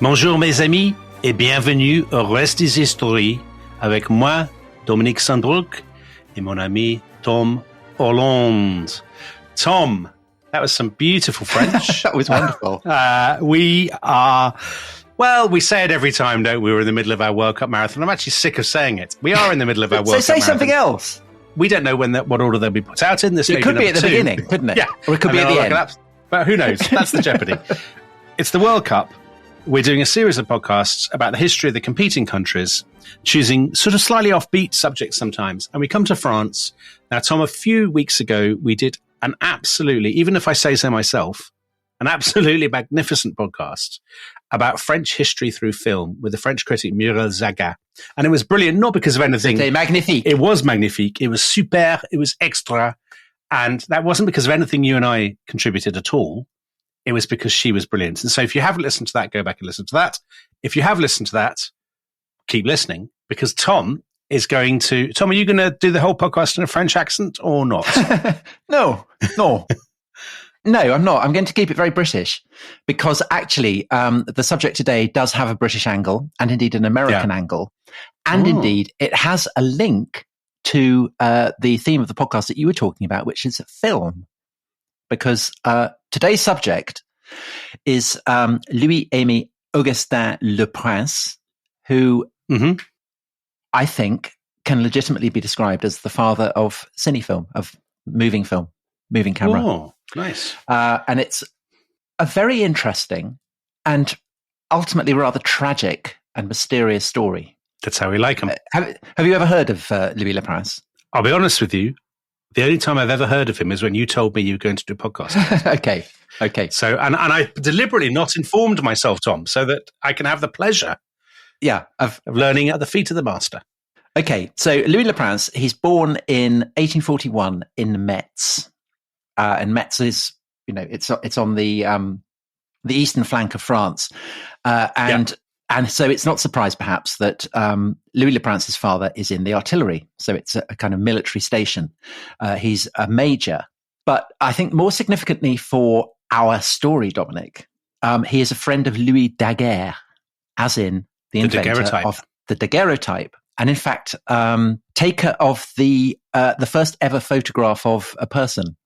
Bonjour mes amis et bienvenue au Reste des Histoires avec moi, Dominic Sandrook, et mon ami Tom Hollande. Tom, that was some beautiful French. That was wonderful. We say it every time, don't we? We're in the middle of our World Cup marathon. I'm actually sick of saying it. We are in the middle of our World Cup marathon. So say something else. We don't know what order they'll be put out in. This it could be at the beginning, couldn't it? Yeah. Or it could be at the end. But who knows? That's the jeopardy. It's the World Cup. We're doing a series of podcasts about the history of the competing countries, choosing sort of slightly offbeat subjects sometimes. And we come to France. Now, Tom, a few weeks ago, we did an absolutely, even if I say so myself, an absolutely magnificent podcast about French history through film with the French critic Muriel Zaga. And it was brilliant, not because of anything. C'était magnifique. It was magnifique. It was super. It was extra. And that wasn't because of anything you and I contributed at all. It was because she was brilliant. And so if you haven't listened to that, go back and listen to that. If you have listened to that, keep listening, because Tom is going to... Tom, are you going to do the whole podcast in a French accent or not? No, I'm not. I'm going to keep it very British because actually the subject today does have a British angle and indeed an American angle. And indeed, it has a link to the theme of the podcast that you were talking about, which is film. Because today's subject is Louis-Aimé Augustin Le Prince, who I think can legitimately be described as the father of cinefilm, of moving camera. Oh, nice. And it's a very interesting and ultimately rather tragic and mysterious story. That's how we like them. Have you ever heard of Louis Le Prince? I'll be honest with you. The only time I've ever heard of him is when you told me you were going to do a podcast. Okay. So, and I deliberately not informed myself, Tom, so that I can have the pleasure of learning at the feet of the master. Okay, so Louis Le Prince, he's born in 1841 in Metz. And Metz is, it's on the eastern flank of France. And so it's not surprised, perhaps, that Louis Le Prince's father is in the artillery. So it's a kind of military station. He's a major. But I think more significantly for our story, Dominic, he is a friend of Louis Daguerre, as in the inventor of the daguerreotype. And in fact, taker of the first ever photograph of a person,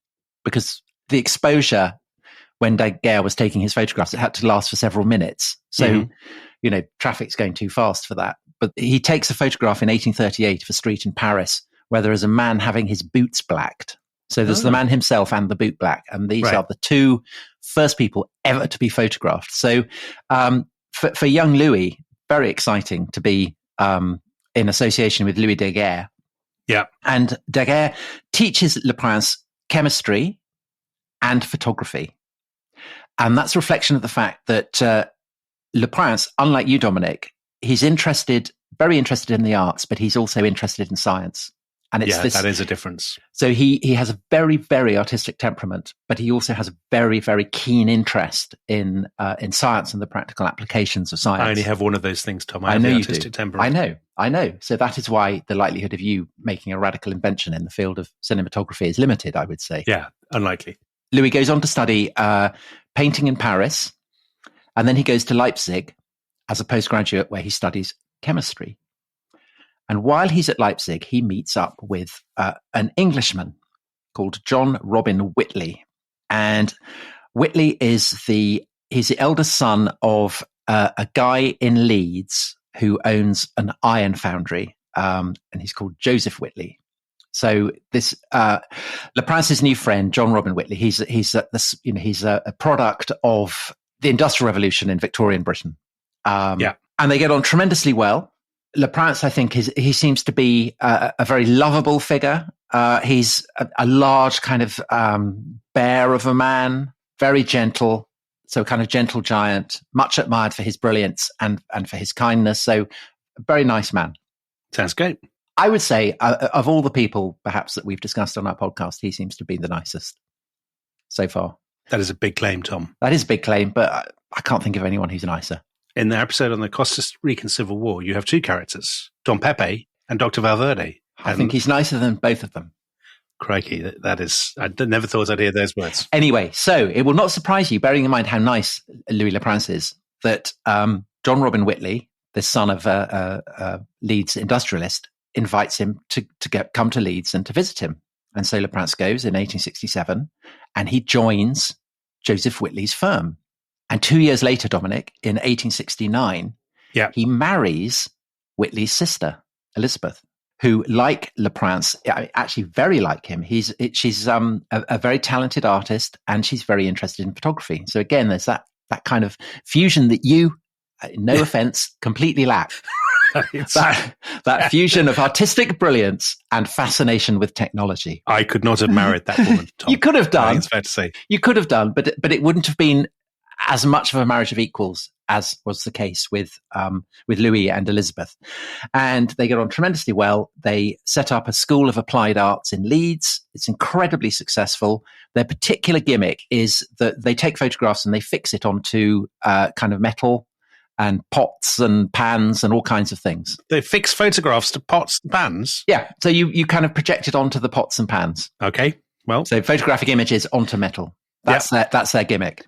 because the exposure when Daguerre was taking his photographs, it had to last for several minutes. So, traffic's going too fast for that. But he takes a photograph in 1838 of a street in Paris where there is a man having his boots blacked. So there's the man himself and the boot black. And these are the two first people ever to be photographed. So for young Louis, very exciting to be in association with Louis Daguerre. Yeah. And Daguerre teaches Le Prince chemistry and photography. And that's a reflection of the fact that Le Prince, unlike you, Dominic, he's very interested in the arts, but he's also interested in science. And that is a difference. So he has a very, very artistic temperament, but he also has a very, very keen interest in science and the practical applications of science. I only have one of those things, Tom. I know the artistic temperament. I know. So that is why the likelihood of you making a radical invention in the field of cinematography is limited, I would say. Yeah, unlikely. Louis goes on to study painting in Paris, and then he goes to Leipzig as a postgraduate where he studies chemistry. And while he's at Leipzig, he meets up with an Englishman called John Robin Whitley. And Whitley he's the eldest son of a guy in Leeds who owns an iron foundry, and he's called Joseph Whitley. So this Le Prince's new friend, John Robin Whitley, he's a product of the Industrial Revolution in Victorian Britain. And they get on tremendously well. Le Prince, I think, he seems to be a very lovable figure. He's a large kind of bear of a man, very gentle, so kind of gentle giant, much admired for his brilliance and for his kindness. So a very nice man. Sounds great. I would say of all the people perhaps that we've discussed on our podcast, he seems to be the nicest so far. That is a big claim, Tom. That is a big claim, but I can't think of anyone who's nicer. In the episode on the Costa Rican Civil War, you have two characters, Don Pepe and Dr. Valverde. I think he's nicer than both of them. Crikey, that is, I never thought I'd hear those words. Anyway, so it will not surprise you, bearing in mind how nice Louis Le Prince is, that John Robin Whitley, the son of a Leeds industrialist, invites him to come to Leeds and to visit him. And so Le Prince goes in 1867, and he joins Joseph Whitley's firm. And 2 years later, Dominic, in 1869, he marries Whitley's sister, Elizabeth, who, like Le Prince, actually very like him. She's a very talented artist, and she's very interested in photography. So again, there's that kind of fusion that you, no offense, completely lack. That fusion of artistic brilliance and fascination with technology. I could not have married that woman, Tom. You could have done. It's fair to say. You could have done, but it wouldn't have been as much of a marriage of equals as was the case with Louis and Elizabeth. And they get on tremendously well. They set up a school of applied arts in Leeds. It's incredibly successful. Their particular gimmick is that they take photographs and they fix it onto kind of metal and pots and pans and all kinds of things. They fix photographs to pots and pans? Yeah. So you kind of project it onto the pots and pans. Okay. Well, so photographic images onto metal. That's their gimmick.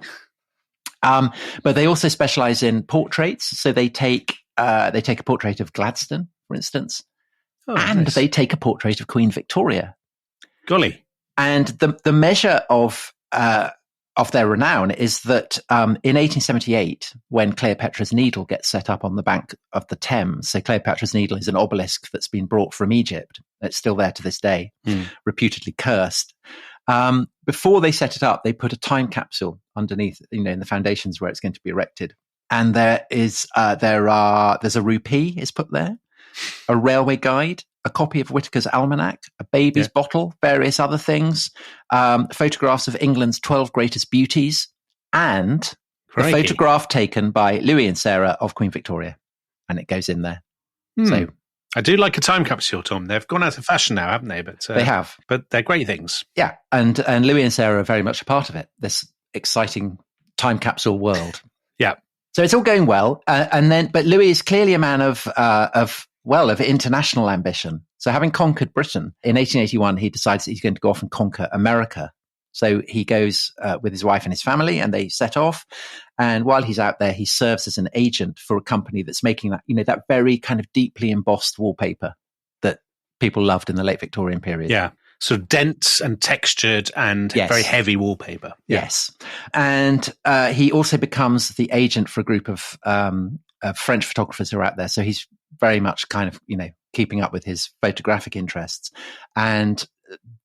But they also specialize in portraits. So they take a portrait of Gladstone, for instance, and they take a portrait of Queen Victoria. Golly. And the measure of their renown is that in 1878, when Cleopatra's Needle gets set up on the bank of the Thames, so Cleopatra's Needle is an obelisk that's been brought from Egypt. It's still there to this day, reputedly cursed. Before they set it up, they put a time capsule underneath, in the foundations where it's going to be erected. And there's a rupee is put there, a railway guide, a copy of Whitaker's Almanac, a baby's bottle, various other things, photographs of England's 12 greatest beauties, and a photograph taken by Louis and Sarah of Queen Victoria. And it goes in there. So I do like a time capsule, Tom. They've gone out of fashion now, haven't they? But they have. But they're great things. Yeah. And Louis and Sarah are very much a part of it, this exciting time capsule world. Yeah. So it's all going well. But Louis is clearly a man of international ambition. So having conquered Britain, in 1881, he decides that he's going to go off and conquer America. So he goes with his wife and his family, and they set off. And while he's out there, he serves as an agent for a company that's making that, that very kind of deeply embossed wallpaper that people loved in the late Victorian period. Yeah. Sort of dense and textured and very heavy wallpaper. Yeah. Yes. And he also becomes the agent for a group of French photographers who are out there. So he's very much kind of, keeping up with his photographic interests. And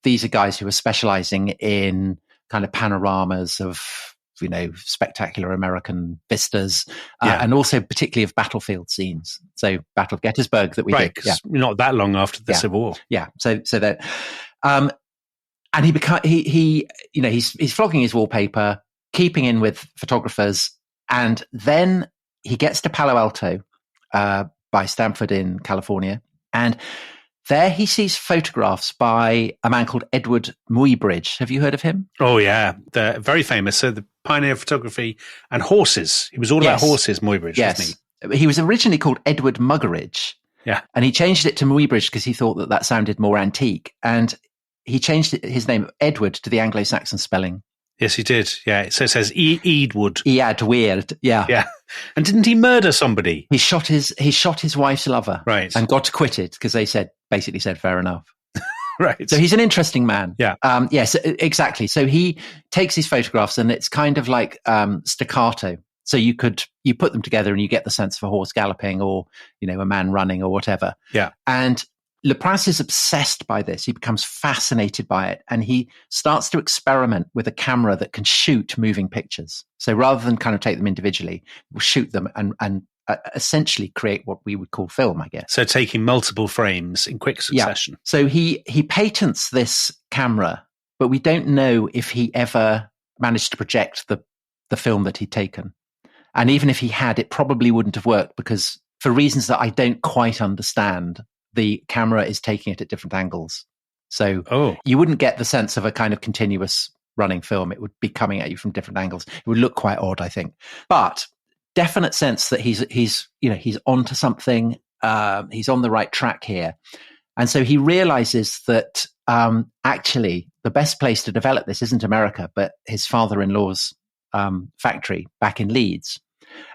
these are guys who are specializing in kind of panoramas of, spectacular American vistas, and also particularly of battlefield scenes. So Battle of Gettysburg that we did. Yeah. Not that long after the Civil War. Yeah. So that, and he's flogging his wallpaper, keeping in with photographers. And then he gets to Palo Alto, by Stanford in California. And there he sees photographs by a man called Edward Muybridge. Have you heard of him? Oh, yeah. They're very famous. So the pioneer of photography and horses. He was all about horses, Muybridge, wasn't he? He was originally called Edward Muggeridge. Yeah. And he changed it to Muybridge because he thought that sounded more antique. And he changed his name, Edward, to the Anglo-Saxon spelling. Yes, he did. Yeah. So it says Eadwood. Eadweird. Yeah. Yeah. And didn't he murder somebody? He shot his wife's lover. Right. And got acquitted because they basically said, fair enough. Right. So he's an interesting man. Yeah. Yes, exactly. So he takes these photographs and it's kind of like staccato. So you put them together and you get the sense of a horse galloping or, a man running or whatever. Yeah. And Le Prince is obsessed by this. He becomes fascinated by it. And he starts to experiment with a camera that can shoot moving pictures. So rather than kind of take them individually, we'll shoot them and essentially create what we would call film, I guess. So taking multiple frames in quick succession. Yeah. So he patents this camera, but we don't know if he ever managed to project the film that he'd taken. And even if he had, it probably wouldn't have worked because for reasons that I don't quite understand, the camera is taking it at different angles. So you wouldn't get the sense of a kind of continuous running film. It would be coming at you from different angles. It would look quite odd, I think. But definite sense that he's onto something. He's on the right track here. And so he realizes that actually the best place to develop this isn't America, but his father-in-law's factory back in Leeds.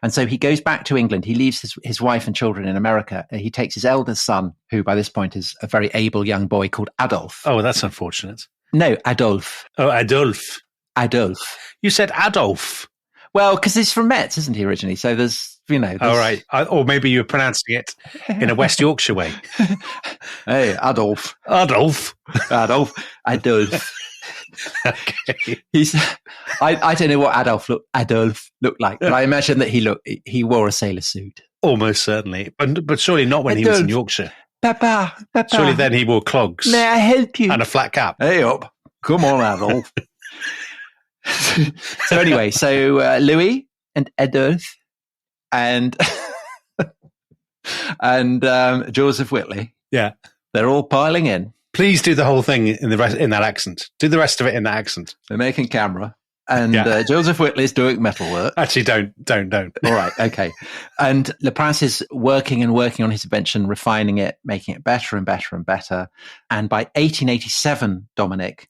And so he goes back to England. He leaves his wife and children in America. He takes his eldest son, who by this point is a very able young boy called Adolf. Oh, that's unfortunate. No, Adolf. Oh, Adolf. Adolf. You said Adolf. Well, because he's from Metz, isn't he, originally? So there's, All right. Or maybe you were pronouncing it in a West Yorkshire way. Hey, Adolf. Adolf. Adolf. Okay. I don't know what Adolf looked like, but I imagine that he wore a sailor suit. Almost certainly. But surely not when he was in Yorkshire. Papa. Surely then he wore clogs. May I help you? And a flat cap. Hey up. Come on, Adolf. So anyway, Louis and Adolf and Joseph Whitley. Yeah. They're all piling in. Please do the whole thing in that accent. Do the rest of it in that accent. They're making camera. And Joseph Whitley's doing metalwork. Actually, don't. All right, okay. And Lapras is working on his invention, refining it, making it better and better and better. And by 1887, Dominic,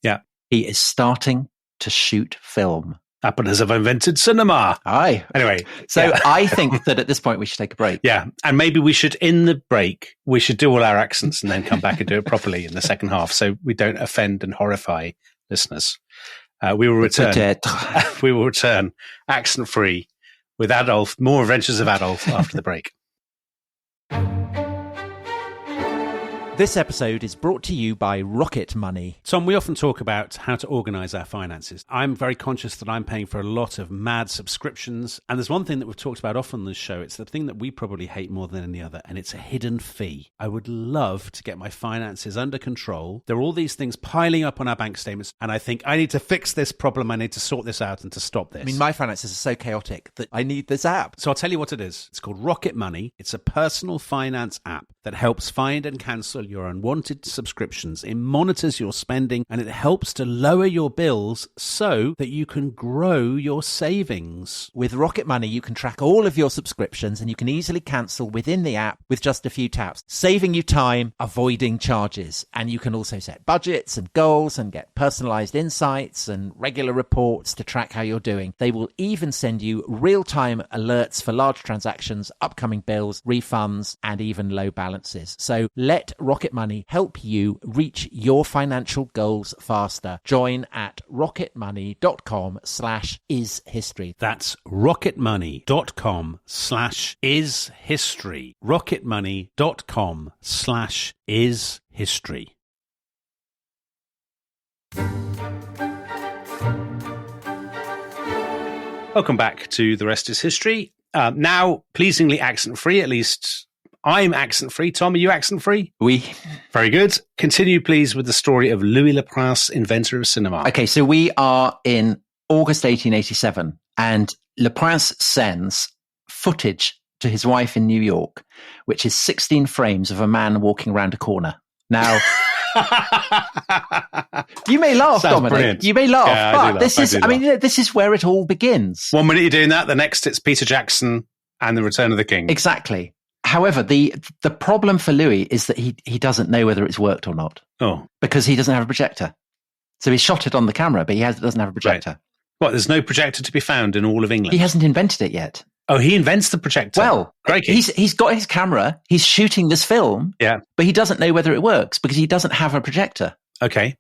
he is starting to shoot film. Apples have invented cinema. Aye. Anyway. So I think that at this point we should take a break. Yeah. And maybe we should, in the break, we should do all our accents and then come back and do it properly in the second half so we don't offend and horrify listeners. We will return. We will return accent-free with Adolf, more adventures of Adolf after the break. This episode is brought to you by Rocket Money. Tom, we often talk about how to organise our finances. I'm very conscious that I'm paying for a lot of mad subscriptions. And there's one thing that we've talked about often on this show. It's the thing that we probably hate more than any other, and it's a hidden fee. I would love to get my finances under control. There are all these things piling up on our bank statements, and I think I need to fix this problem. I need to sort this out and to stop this. I mean, my finances are so chaotic that I need this app. So I'll tell you what it is. It's called Rocket Money. It's a personal finance app that helps find and cancel your unwanted subscriptions. It monitors your spending and it helps to lower your bills so that you can grow your savings. With Rocket Money, you can track all of your subscriptions and you can easily cancel within the app with just a few taps, saving you time, avoiding charges. And you can also set budgets and goals and get personalized insights and regular reports to track how you're doing. They will even send you real-time alerts for large transactions, upcoming bills, refunds, and even low balances. So let Rocket Money help you reach your financial goals faster. Join at rocketmoney.com/ishistory. That's rocketmoney.com/ishistory. rocketmoney.com/ishistory. Welcome back to The Rest is History. Now, pleasingly accent-free, at least I'm accent-free. Tom, are you accent-free? Oui. Very good. Continue, please, with the story of Louis Lapras, inventor of cinema. Okay, so we are in August 1887, and Lapras sends footage to his wife in New York, which is 16 frames of a man walking around a corner. Now... You may laugh, Sounds Dominic. Brilliant. You may laugh, yeah, but this is, I mean, this is where it all begins. 1 minute you're doing that, the next it's Peter Jackson and The Return of the King. Exactly. However, the problem for Louis is that he doesn't know whether it's worked or not. Oh. Because he doesn't have a projector. So he shot it on the camera, but he doesn't have a projector. Right. What, there's no projector to be found in all of England? He hasn't invented it yet. Oh, he invents the projector. Well, Crikey. he's got his camera, he's shooting this film, but he doesn't know whether it works because he doesn't have a projector. Okay,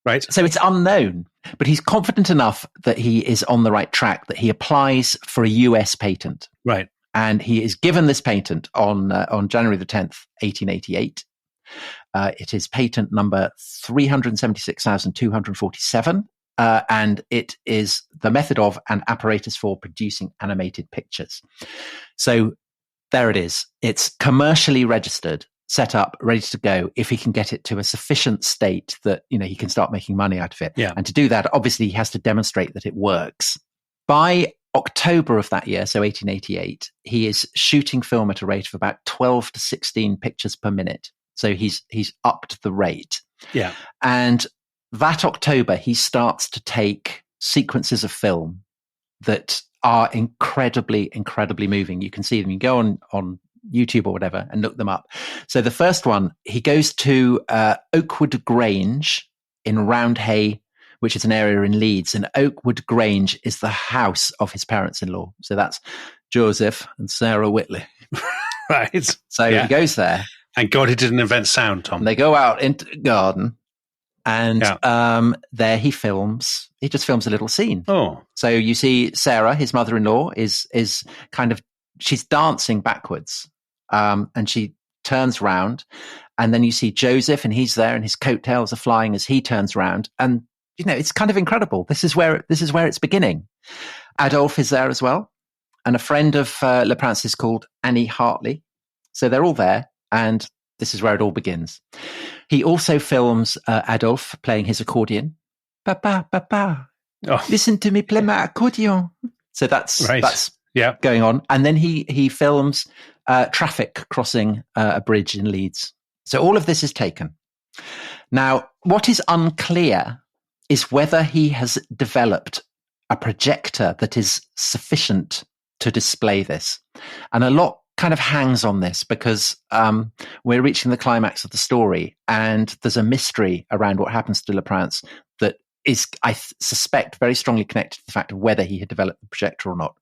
right. So it's unknown, but he's confident enough that he is on the right track, that he applies for a US patent. Right. And he is given this patent on January the 10th, 1888. It is patent number 376,247. And it is the method of an apparatus for producing animated pictures. So there it is. It's commercially registered, set up, ready to go if he can get it to a sufficient state that, he can start making money out of it. Yeah. And to do that, obviously, he has to demonstrate that it works. By October of that year, so 1888, he is shooting film at a rate of about 12 to 16 pictures per minute. So he's upped the rate. Yeah. And that October, he starts to take sequences of film that are incredibly, incredibly moving. You can see them. You go on YouTube or whatever and look them up. So the first one, he goes to Oakwood Grange in Roundhay, which is an area in Leeds. And Oakwood Grange is the house of his parents-in-law. So that's Joseph and Sarah Whitley. Right. So he goes there. Thank God he didn't invent sound, Tom. And they go out into the garden, and there he films. He just films a little scene. Oh. So you see Sarah, his mother-in-law, is kind of, she's dancing backwards, and she turns round, and then you see Joseph, and he's there, and his coattails are flying as he turns round, and it's kind of incredible. This is where it's beginning. Adolphe is there as well, and a friend of Le Prince is called Annie Hartley. So they're all there, and this is where it all begins. He also films Adolphe playing his accordion. Papa, papa, listen to me play my accordion. So that's going on. And then he films traffic crossing a bridge in Leeds. So all of this is taken. Now, what is unclear is whether he has developed a projector that is sufficient to display this. And a lot kind of hangs on this because we're reaching the climax of the story, and there's a mystery around what happens to Le Prince that is, I suspect, very strongly connected to the fact of whether he had developed the projector or not.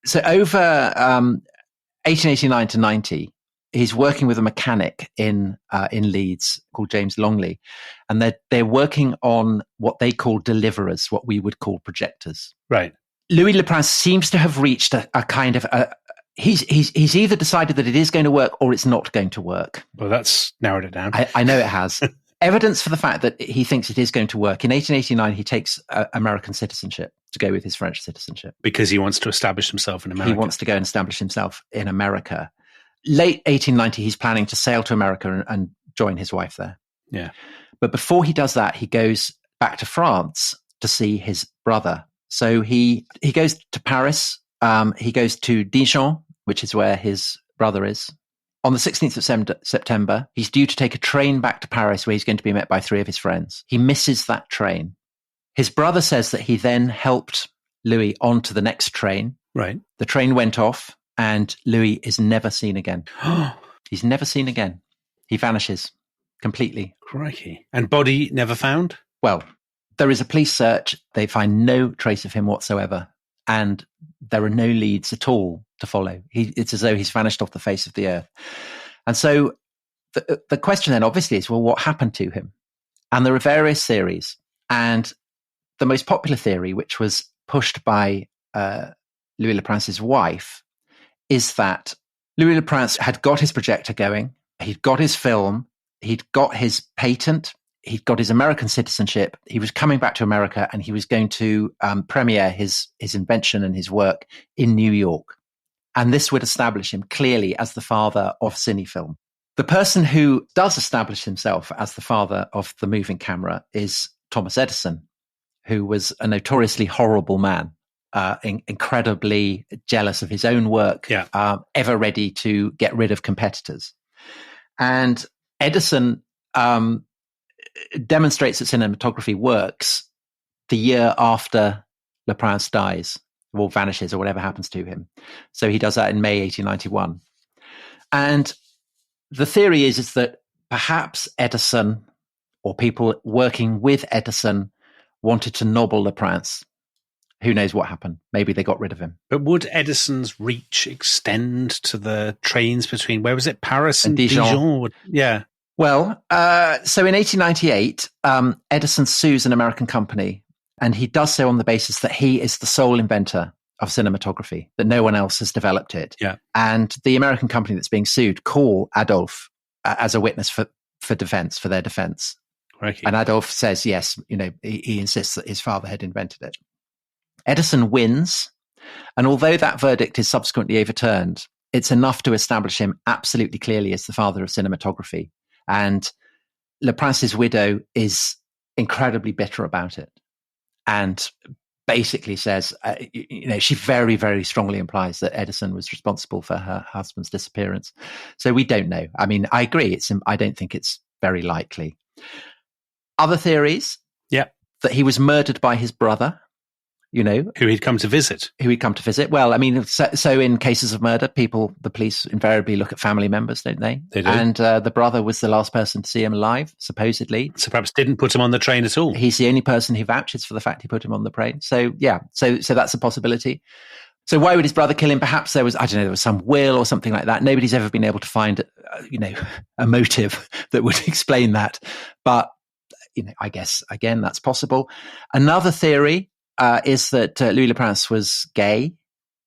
So over 1889 to 90, he's working with a mechanic in Leeds called James Longley, and they're working on what they call deliverers, what we would call projectors. Right. Louis Le Prince seems to have reached a kind of he's either decided that it is going to work or it's not going to work. Well, that's narrowed it down. I know it has. Evidence for the fact that he thinks it is going to work. In 1889, he takes American citizenship to go with his French citizenship. Because he wants to establish himself in America. He wants to go and establish himself in America. Late 1890, he's planning to sail to America and join his wife there. Yeah. But before he does that, he goes back to France to see his brother. So he goes to Paris. He goes to Dijon, which is where his brother is. On the 16th of September, he's due to take a train back to Paris where he's going to be met by 3 of his friends. He misses that train. His brother says that he then helped Louis onto the next train. Right. The train went off and Louis is never seen again. He's never seen again. He vanishes completely. Crikey. And body never found? Well, there is a police search. They find no trace of him whatsoever. And there are no leads at all to follow. It's as though he's vanished off the face of the earth. And so the question then obviously is, well, what happened to him? And there are various theories. And the most popular theory, which was pushed by Louis Le Prince's wife, is that Louis Le Prince had got his projector going. He'd got his film. He'd got his patent. He'd got his American citizenship. He was coming back to America and he was going to premiere his invention and his work in New York. And this would establish him clearly as the father of cinefilm. The person who does establish himself as the father of the moving camera is Thomas Edison, who was a notoriously horrible man, incredibly jealous of his own work, ever ready to get rid of competitors. And Edison demonstrates that cinematography works the year after Le Prince dies or vanishes or whatever happens to him. So he does that in May 1891. And the theory is that perhaps Edison or people working with Edison wanted to nobble Le Prince. Who knows what happened? Maybe they got rid of him. But would Edison's reach extend to the trains between, where was it, Paris and Dijon? Yeah. Well, so in 1898, Edison sues an American company, and he does so on the basis that he is the sole inventor of cinematography, that no one else has developed it. Yeah. And the American company that's being sued call Adolphe as a witness for defense, for their defense. Crikey. And Adolphe says, yes, he insists that his father had invented it. Edison wins, and although that verdict is subsequently overturned, it's enough to establish him absolutely clearly as the father of cinematography. And Le Prince's widow is incredibly bitter about it, and basically says, she very, very strongly implies that Edison was responsible for her husband's disappearance. So we don't know. I mean, I agree. I don't think it's very likely. Other theories, that he was murdered by his brother. Who he'd come to visit. Well, I mean, so in cases of murder, the police invariably look at family members, don't they? They do. And the brother was the last person to see him alive, supposedly. So perhaps didn't put him on the train at all. He's the only person who vouches for the fact he put him on the train. So, yeah, so that's a possibility. So why would his brother kill him? Perhaps there was, I don't know, there was some will or something like that. Nobody's ever been able to find, a motive that would explain that. But, I guess, again, that's possible. Another theory is that Louis Le Prince was gay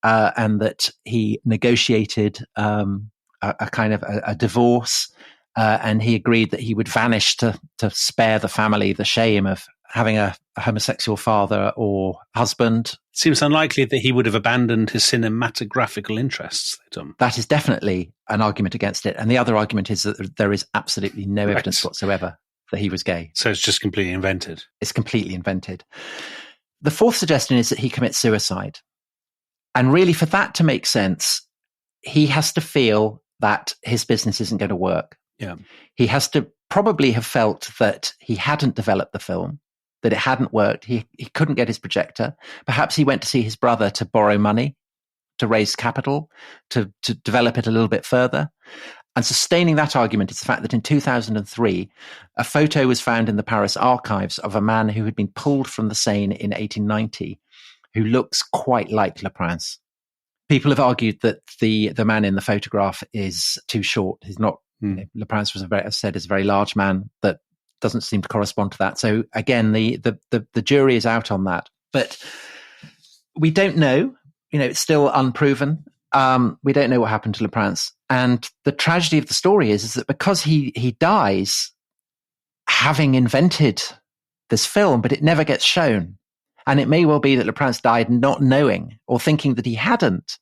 and that he negotiated a kind of a divorce and he agreed that he would vanish to spare the family the shame of having a homosexual father or husband. Seems unlikely that he would have abandoned his cinematographical interests, Tom. That is definitely an argument against it. And the other argument is that there is absolutely no evidence whatsoever that he was gay. So it's just completely invented. It's completely invented. The fourth suggestion is that he commits suicide. And really, for that to make sense, he has to feel that his business isn't going to work. Yeah. He has to probably have felt that he hadn't developed the film, that it hadn't worked. He couldn't get his projector. Perhaps he went to see his brother to borrow money, to raise capital, to develop it a little bit further. And sustaining that argument is the fact that in 2003, a photo was found in the Paris archives of a man who had been pulled from the Seine in 1890, who looks quite like Le Prince. People have argued that the man in the photograph is too short. He's not. Le Prince was, as said, is a very large man that doesn't seem to correspond to that. So again, the jury is out on that. But we don't know. It's still unproven. We don't know what happened to Le Prince. And the tragedy of the story is that because he dies having invented this film, but it never gets shown. And it may well be that Le Prince died not knowing or thinking that he hadn't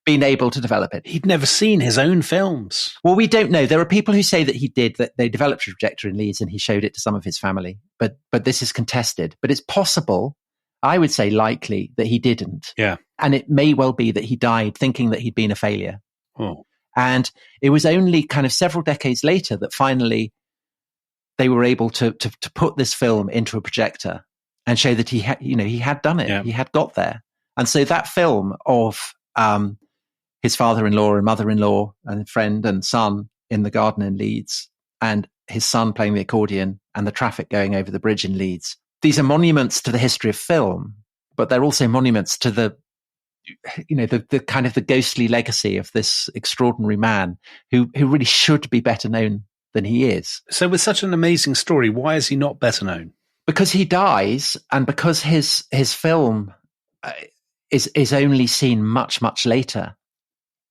been able to develop it. He'd never seen his own films. Well, we don't know. There are people who say that he did, that they developed a projector in Leeds and he showed it to some of his family. But this is contested. But it's possible, I would say likely, that he didn't. Yeah. And it may well be that he died thinking that he'd been a failure. Oh. And it was only kind of several decades later that finally they were able to put this film into a projector and show that he had done it. Yeah. He had got there. And so that film of his father-in-law and mother-in-law and friend and son in the garden in Leeds, and his son playing the accordion and the traffic going over the bridge in Leeds. These are monuments to the history of film, but they're also monuments to the kind of the ghostly legacy of this extraordinary man who really should be better known than he is. So with such an amazing story, why is he not better known? Because he dies, and because his film is only seen much, much later.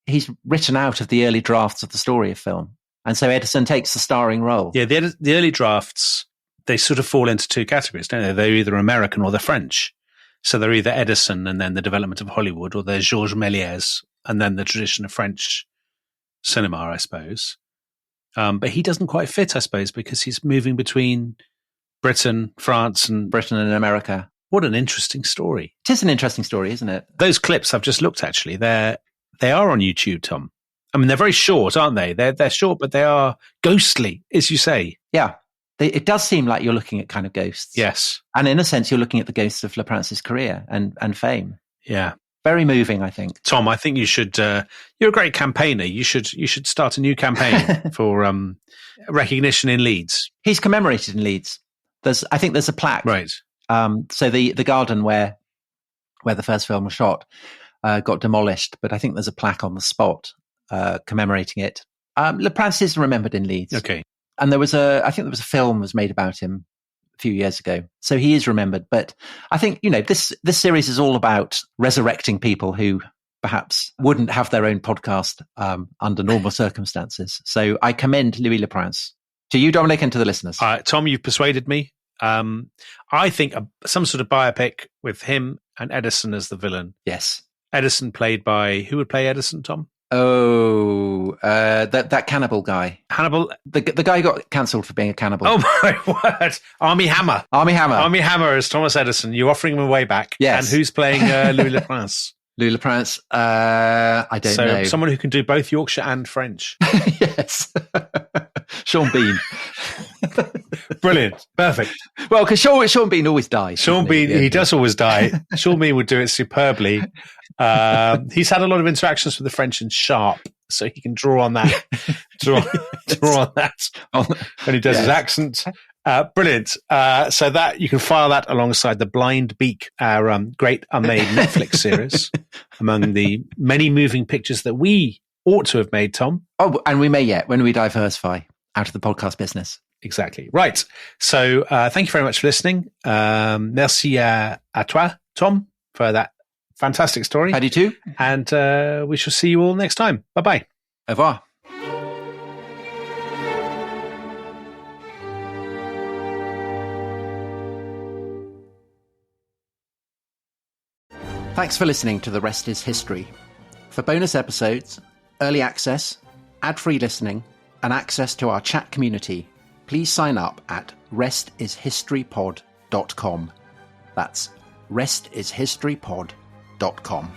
He's written out of the early drafts of the story of film. And so Edison takes the starring role. Yeah, the early drafts, they sort of fall into two categories, don't they? They're either American or they're French. So they're either Edison and then the development of Hollywood, or they're Georges Méliès and then the tradition of French cinema, I suppose. But he doesn't quite fit, I suppose, because he's moving between Britain, France and America. What an interesting story. It is an interesting story, isn't it? Those clips I've just looked, actually, they are on YouTube, Tom. I mean, they're very short, aren't they? They're short, but they are ghostly, as you say. Yeah. It does seem like you're looking at kind of ghosts. Yes. And in a sense, you're looking at the ghosts of Le Prince's career and fame. Yeah. Very moving, I think. Tom, I think you should, you're a great campaigner. You should start a new campaign for recognition in Leeds. He's commemorated in Leeds. I think there's a plaque. Right. So the garden where the first film was shot got demolished, but I think there's a plaque on the spot commemorating it. Le Prince is remembered in Leeds. Okay. And I think there was a film was made about him a few years ago. So he is remembered. But I think, this series is all about resurrecting people who perhaps wouldn't have their own podcast under normal circumstances. So I commend Louis Le Prince to you, Dominic, and to the listeners. Tom, you've persuaded me. I think some sort of biopic with him and Edison as the villain. Yes. Edison played by, who would play Edison, Tom? Oh, that cannibal guy. Hannibal? The guy who got cancelled for being a cannibal. Oh my word. Armie Hammer. Armie Hammer as Thomas Edison. You're offering him a way back. Yes. And who's playing Louis Le Prince? Louis Le Prince, I don't know. Someone who can do both Yorkshire and French. Yes. Sean Bean. Brilliant. Perfect. Well, because Sean Bean always dies. Sean Bean, he does always die. Sean Bean would do it superbly. He's had a lot of interactions with the French and sharp, so he can draw on that. Draw on that when he does his accent. Brilliant. So that you can file that alongside The Blind Beak, our great unmade Netflix series, among the many moving pictures that we ought to have made, Tom. Oh, and we may yet, when we diversify out of the podcast business. Exactly. Right. So thank you very much for listening. Merci à toi, Tom, for that fantastic story. How do you too? And we shall see you all next time. Bye-bye. Au revoir. Thanks for listening to The Rest is History. For bonus episodes, early access, ad-free listening, and access to our chat community, please sign up at restishistorypod.com. That's restishistorypod.com.